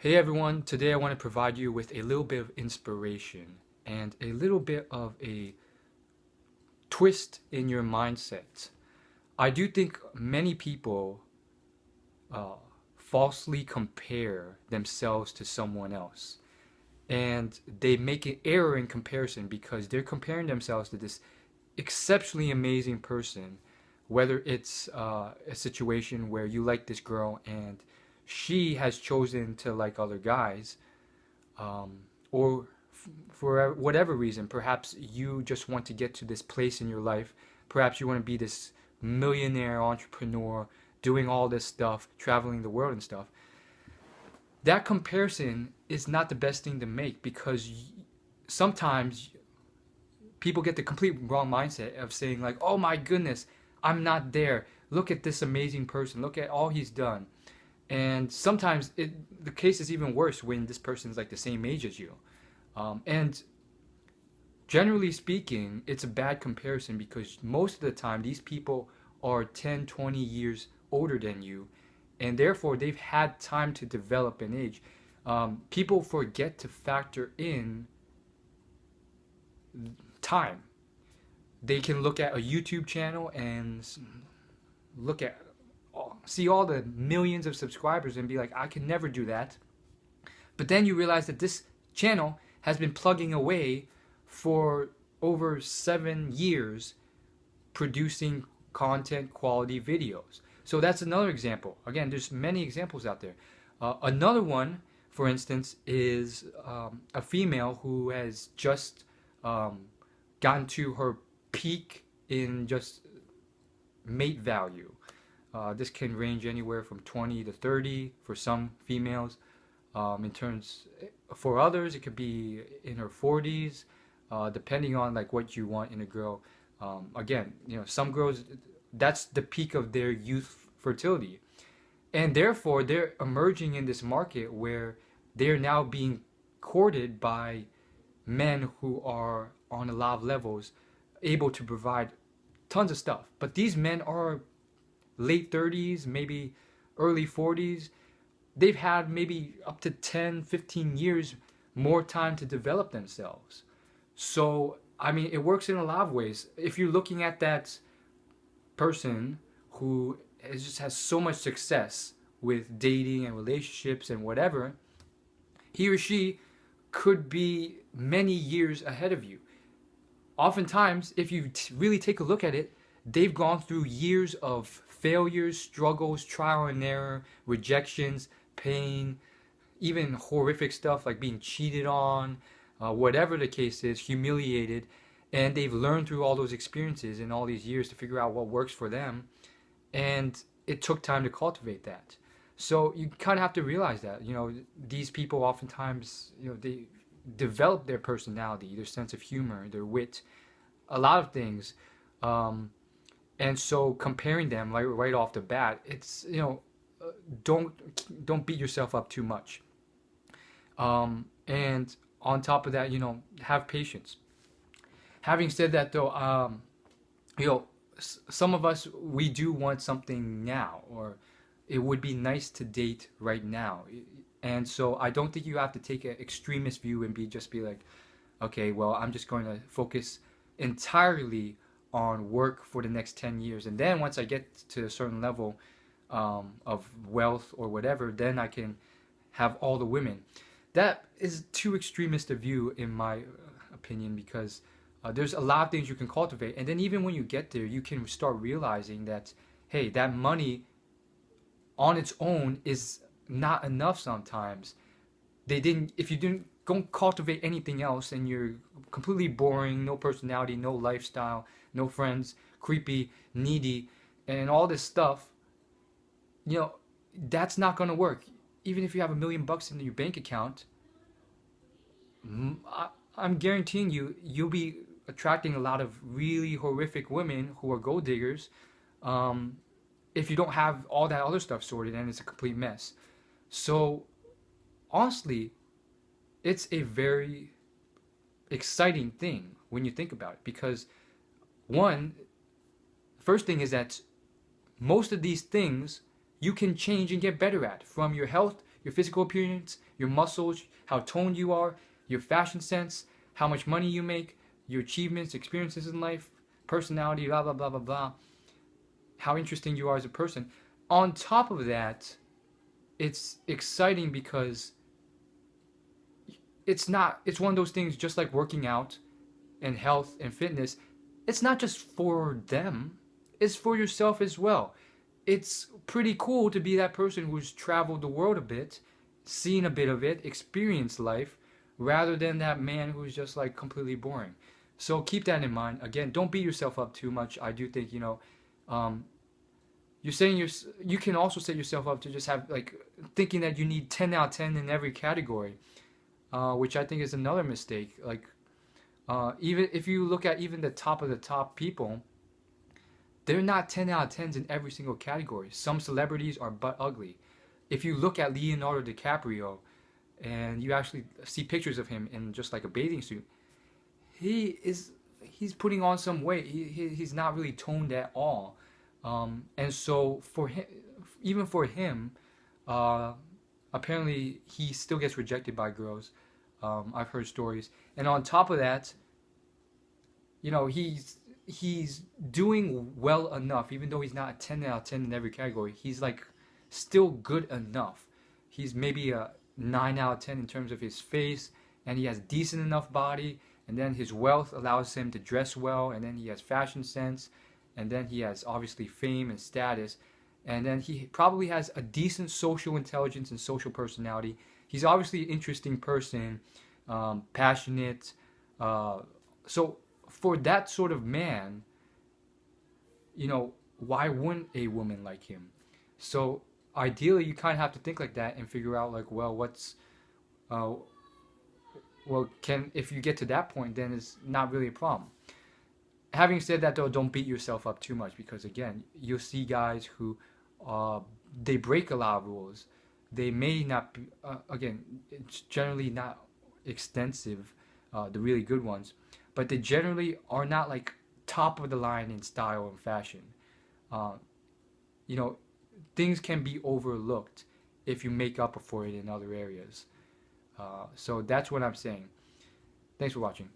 Hey everyone, today I want to provide you with a little bit of inspiration and a little bit of a twist in your mindset. I do think many people uh, falsely compare themselves to someone else, and they make an error in comparison because they're comparing themselves to this exceptionally amazing person, whether it's a situation where you like this girl and she has chosen to like other guys, um, or for whatever reason, perhaps you just want to get to this place in your life. Perhaps you want to be this millionaire entrepreneur doing all this stuff, traveling the world and stuff. That comparison is not the best thing to make because sometimes people get the complete wrong mindset of saying, like, oh my goodness, I'm not there. Look at this amazing person. Look at all he's done. And sometimes the case is even worse when this person is like the same age as you. And generally speaking, it's a bad comparison because most of the time these people are 10, 20 years older than you, and therefore they've had time to develop and age. People forget to factor in time. They can look at a YouTube channel and look at see all the millions of subscribers and be like, I can never do that. But then you realize that this channel has been plugging away for over 7 years producing content quality videos. So that's another example. Again, there's many examples out there. Another one, for instance, is a female who has just gotten to her peak in just mate value. This can range anywhere from 20 to 30 for some females. In terms, for others, it could be in her 40s, depending on like what you want in a girl. Again, some girls, that's the peak of their youth fertility, and therefore they're emerging in this market where they're now being courted by men who are on a lot of levels able to provide tons of stuff. But these men are late 30s, maybe early 40s. They've had maybe up to 10, 15 years more time to develop themselves. So, I mean, it works in a lot of ways. If you're looking at that person who just has so much success with dating and relationships and whatever, he or she could be many years ahead of you. Oftentimes, if you really take a look at it, they've gone through years of failures, struggles, trial and error, rejections, pain, even horrific stuff like being cheated on, whatever the case is, humiliated. And they've learned through all those experiences in all these years to figure out what works for them. And it took time to cultivate that. So you kind of have to realize that, these people oftentimes, they develop their personality, their sense of humor, their wit, a lot of things. And so comparing them like right off the bat, it's don't beat yourself up too much. And on top of that, have patience. Having said that, though, some of us, we do want something now, or it would be nice to date right now. And so I don't think you have to take an extremist view and be like, okay, well, I'm just going to focus entirely on work for the next 10 years. And then once I get to a certain level of wealth or whatever, then I can have all the women. That is too extremist a view, in my opinion, because there's a lot of things you can cultivate. And then even when you get there, you can start realizing that, hey, that money on its own is not enough sometimes. If you didn't go cultivate anything else and you're completely boring, no personality, no lifestyle, no friends, creepy, needy, and all this stuff, that's not going to work. Even if you have $1 million in your bank account, I'm guaranteeing you'll be attracting a lot of really horrific women who are gold diggers, if you don't have all that other stuff sorted and it's a complete mess. So honestly, it's a very exciting thing when you think about it, because one, first thing is that most of these things you can change and get better at, from your health, your physical appearance, your muscles, how toned you are, your fashion sense, how much money you make, your achievements, experiences in life, personality, blah, blah, blah, blah, blah, how interesting you are as a person. On top of that, it's exciting because it's one of those things, just like working out and health and fitness. It's not just for them, it's for yourself as well. It's pretty cool to be that person who's traveled the world a bit, seen a bit of it, experienced life, rather than that man who's just like completely boring. So keep that in mind. Again, don't beat yourself up too much. I do think, um, you're saying you can also set yourself up to just have like thinking that you need 10 out of 10 in every category, which I think is another mistake. Like, even if you look at even the top of the top people, they're not 10 out of 10s in every single category. Some celebrities are butt ugly. If you look at Leonardo DiCaprio and you actually see pictures of him in just like a bathing suit, he's putting on some weight. He's not really toned at all. And so for him, even for him, apparently he still gets rejected by girls. I've heard stories. And on top of that, he's doing well enough, even though he's not a 10 out of 10 in every category. He's like still good enough. He's maybe a 9 out of 10 in terms of his face, and he has decent enough body, and then his wealth allows him to dress well, and then he has fashion sense, and then he has obviously fame and status, and then he probably has a decent social intelligence and social personality. He's obviously an interesting person, passionate. So for that sort of man, why wouldn't a woman like him? So ideally, you kind of have to think like that and figure out like, well, if you get to that point, then it's not really a problem. Having said that, though, don't beat yourself up too much, because again, you'll see guys who they break a lot of rules. They may not be, again, it's generally not extensive, the really good ones, but they generally are not like top of the line in style and fashion. Uh, Things can be overlooked if you make up for it in other areas. So that's what I'm saying. Thanks for watching.